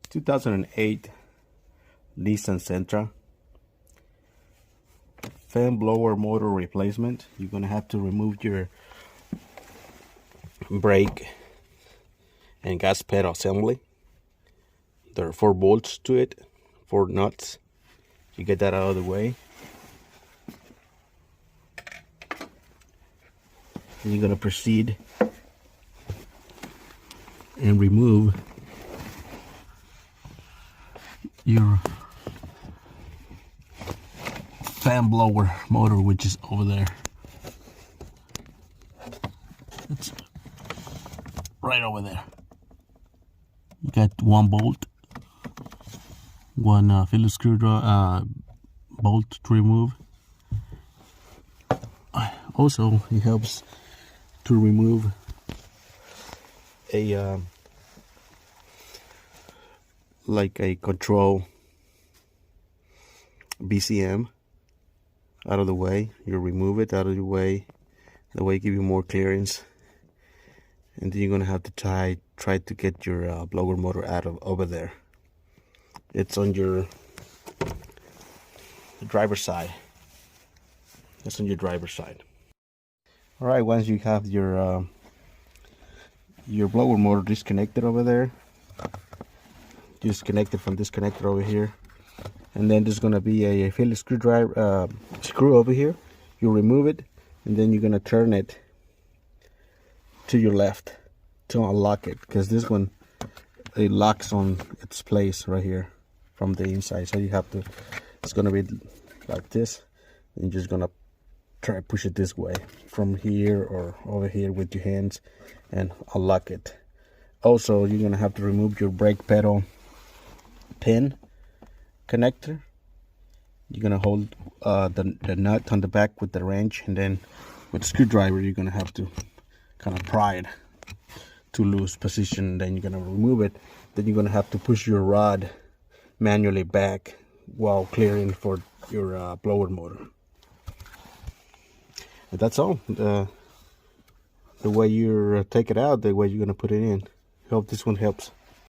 2008 Nissan Sentra fan blower motor replacement. You're gonna have to remove your brake and gas pedal assembly. There are 4 bolts to it, 4 nuts. You get that out of the way. And you're gonna proceed and remove your fan blower motor, which is over there. It's right over there. You got 1 bolt, 1 Phillips screwdriver bolt to remove. Also, it helps to remove a like a control BCM out of the way. You remove it out of the way, give you more clearance, and then you're gonna have to try to get your blower motor out of over there. It's on your driver's side. That's on your driver's side. All right, once you have your blower motor disconnected over there, disconnect it from this connector over here, and then there's gonna be a Phillips screwdriver screw over here. You remove it, and then you're gonna turn it to your left to unlock it, because this one, it locks on its place right here from the inside. So you have to, it's gonna be like this, and you're just gonna try to push it this way from here or over here with your hands and unlock it. Also, you're gonna have to remove your brake pedal pin connector. You're gonna hold the nut on the back with the wrench, and then with the screwdriver you're gonna have to kind of pry it to loose position. Then you're gonna remove it. Then you're gonna have to push your rod manually back while clearing for your blower motor. And that's all. The way you take it out, the way you're gonna put it in. Hope this one helps.